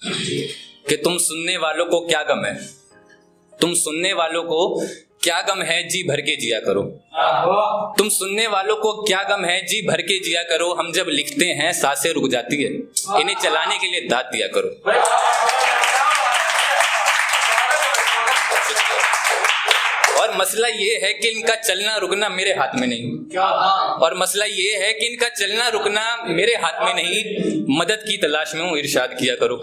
कि तुम सुनने वालों को क्या गम है, तुम सुनने वालों को क्या गम है, जी भर के जिया करो। तुम सुनने वालों को क्या गम है, जी भर के जिया करो। हम जब लिखते हैं सांसें रुक जाती है, इन्हें चलाने के लिए दाद दिया करो। और मसला ये है कि इनका चलना रुकना मेरे हाथ में नहीं, और मसला ये है कि इनका चलना रुकना मेरे हाथ में नहीं। मदद की तलाश में हूं, इरशाद किया करो।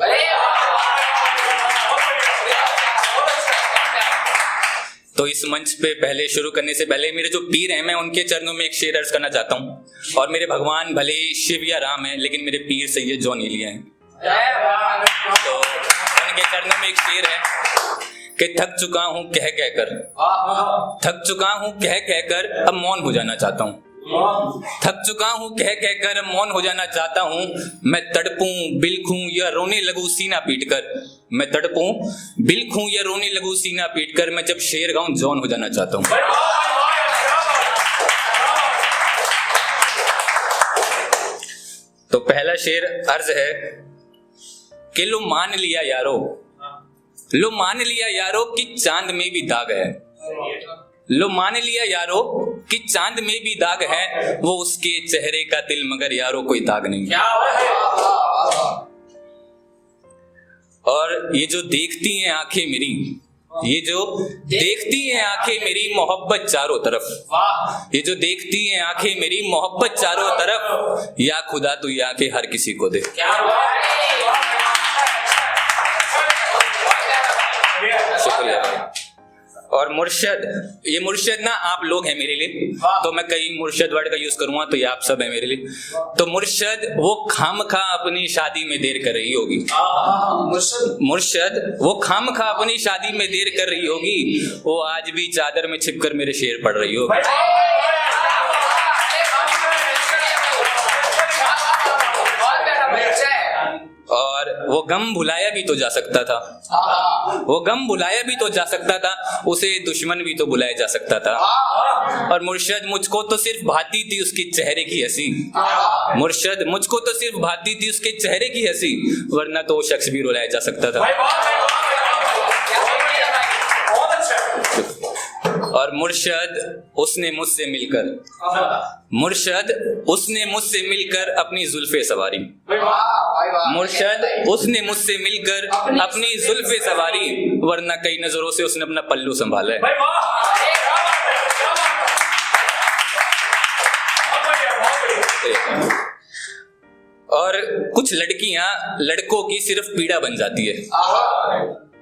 तो इस मंच पे पहले शुरू करने से पहले मेरे जो पीर हैं, मैं उनके चरणों में एक शेर अर्ज करना चाहता हूँ। और मेरे भगवान भले शिव या राम हैं, लेकिन मेरे पीर सैयद जॉन एलिया हैं। तो उनके चरणों में एक शेर है कि थक चुका हूँ कह कहकर, थक चुका हूँ कह कहकर अब मौन हो जाना चाहता हूँ। थक चुका हूँ कह कहकर अब मौन हो जाना चाहता हूँ। मैं तड़पूं बिलखूं या रोने लगूं सीना पीटकर, मैं तड़पूं बिलखूं या रोने लगूं सीना पीटकर। मैं जब शेर गाऊं जॉन हो जाना चाहता हूँ। तो पहला शेर अर्ज है कि लो मान लिया यारो, लो मान लिया यारो कि चांद में भी दाग है। लो मान लिया यारो कि चांद में भी दाग है, वो उसके चेहरे का दिल मगर यारो कोई दाग नहीं। और ये जो देखती हैं आंखें मेरी, ये जो देखती हैं आंखें मेरी मोहब्बत चारों तरफ, ये जो देखती हैं आंखें मेरी मोहब्बत चारों तरफ, या खुदा तू ये आंखें हर किसी को दे। शुक्रिया। और मुर्शद, ये मुर्शद ना आप लोग हैं मेरे लिए, तो मैं कई मुर्शद वर्ड का यूज करूंगा, तो ये आप सब हैं मेरे लिए। तो मुर्शद वो खामखा अपनी शादी में देर कर रही होगी, मुर्शद वो खामखा अपनी शादी में देर कर रही होगी, वो आज भी चादर में छिपकर मेरे शेर पढ़ रही होगी। और वो गम भुलाया भी तो जा सकता था, वो गम भुलाया भी तो जा सकता था, उसे दुश्मन भी तो बुलाया जा सकता था। और मुर्शद मुझको तो सिर्फ भाती थी उसके चेहरे की हंसी, मुर्शद मुझको तो सिर्फ भाती थी उसके चेहरे की हंसी, वरना तो वो शख्स भी रुलाया जा सकता था। और मुर्शद उसने मुझसे मिलकर, मुर्शद उसने मुझसे मिलकर अपनी जुल्फे सवारी, मुर्शद उसने मुझसे मिलकर अपनी जुल्फे सवारी, वरना कई नजरों से उसने अपना पल्लू संभाला है। और कुछ लड़कियां लड़कों की सिर्फ पीड़ा बन जाती है,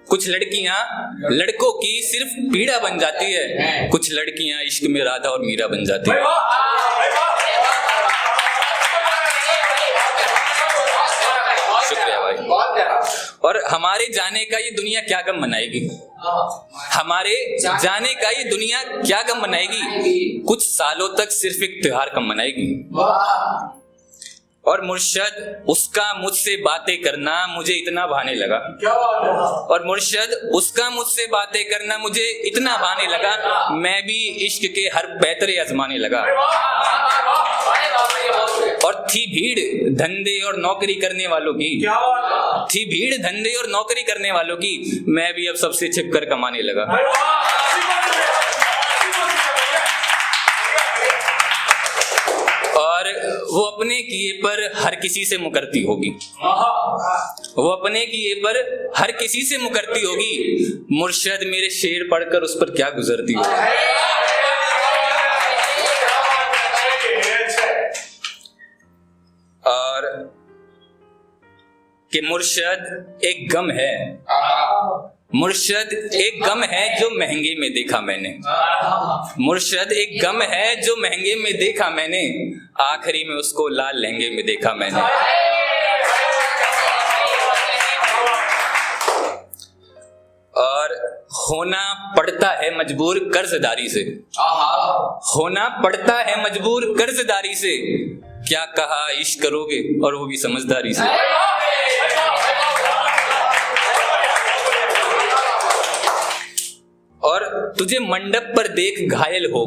कुछ लड़कियां लड़कों की सिर्फ पीड़ा बन जाती है, कुछ लड़कियां इश्क में राधा और मीरा बन जाती है। शुक्रिया भाई। और हमारे जाने का ये दुनिया क्या गम मनाएगी, हमारे जाने का ये दुनिया क्या गम मनाएगी, कुछ सालों तक सिर्फ एक त्योहार कम मनाएगी। और मुर्शद उसका मुझसे बातें करना मुझे इतना भाने लगा, और मुर्शद उसका मुझसे बातें करना मुझे इतना भाने लगा, मैं भी इश्क के हर पैतरे आजमाने लगा। और थी भीड़ धंधे और नौकरी करने वालों की, थी भीड़ धंधे और नौकरी करने वालों की, मैं भी अब सबसे छिपकर कमाने लगा। और वो अपने किए पर हर किसी से मुकरती होगी, वो अपने किए पर हर किसी से मुकरती होगी, मुर्शद मेरे शेर पढ़कर उस पर क्या गुजरती होगी। और कि मुर्शद एक गम है, मुर्शद एक गम है जो महंगे में देखा मैंने, मुर्शद एक गम है जो महंगे में देखा मैंने, आखिरी में उसको लाल लहंगे में देखा मैंने। और होना पड़ता है मजबूर कर्जदारी से, होना पड़ता है मजबूर कर्जदारी से, क्या कहा इश्क करोगे और वो भी समझदारी से। और तुझे मंडप पर देख घायल हो,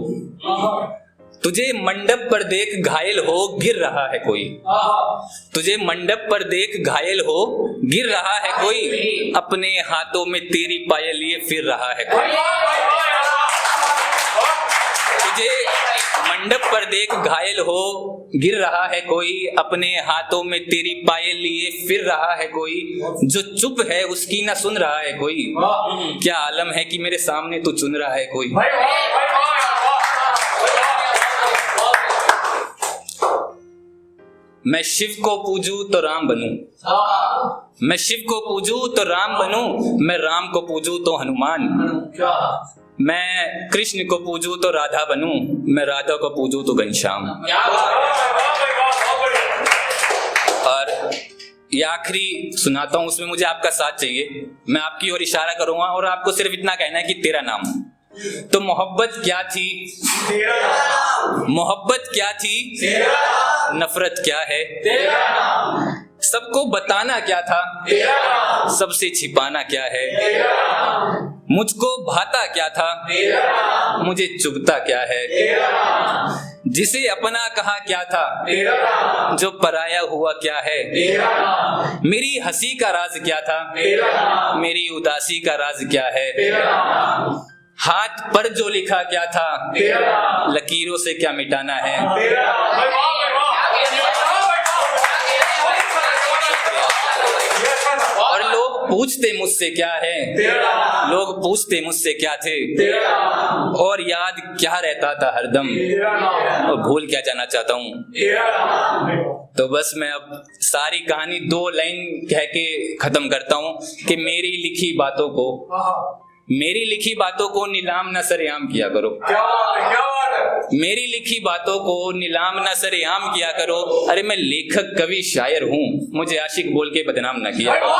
तुझे मंडप पर देख घायल हो गिर रहा है कोई, तुझे मंडप पर देख घायल हो गिर रहा है कोई, अपने हाथों में तेरी पायल लिए फिर रहा है कोई। तुझे मंडप पर देख घायल हो गिर रहा है कोई, अपने हाथों में तेरी पायल लिए फिर रहा है कोई, जो चुप है उसकी ना सुन रहा है कोई, क्या आलम है कि मेरे सामने तू चुन रहा है कोई। मैं शिव को पूजूं तो राम बनूं, मैं शिव को पूजूं तो राम बनूं, मैं राम को पूजूं तो हनुमान, मैं कृष्ण को पूजूं तो राधा बनूं, मैं राधा को पूजूं तो घनश्याम। और ये आखिरी सुनाता हूं, उसमें मुझे आपका साथ चाहिए। मैं आपकी ओर इशारा करूंगा और आपको सिर्फ इतना कहना है कि तेरा नाम। तो मोहब्बत क्या थी, तेरा नाम। मोहब्बत क्या थी, तेरा नाम। नफरत क्या है, तेरा नाम। सबको बताना क्या था, तेरा नाम। सबसे छिपाना क्या है, तेरा नाम। मुझको भाता क्या था, तेरा नाम। मुझे चुभता क्या है, तेरा नाम। जिसे अपना कहा क्या था, तेरा नाम। जो पराया हुआ क्या है, तेरा नाम। मेरी हंसी का राज क्या था, तेरा नाम। मेरी उदासी का राज क्या है, तेरा नाम। हाथ पर जो लिखा क्या था, तेरा नाम। लकीरों से क्या मिटाना है, तेरा नाम। और लोग पूछते मुझसे क्या है, तेरा नाम। लोग पूछते मुझसे क्या थे, तेरा नाम। और याद क्या रहता था हरदम, तेरा नाम। और भूल क्या जाना चाहता हूँ, तेरा नाम। तो बस मैं अब सारी कहानी 2 लाइन कह के खत्म करता हूँ कि मेरी लिखी बातों को, मेरी लिखी बातों को नीलाम न सरेआम किया करो। क्या बात है? मेरी लिखी बातों को नीलाम न सरेआम किया करो। अरे मैं लेखक कवि शायर हूँ, मुझे आशिक बोल के बदनाम न किया करो।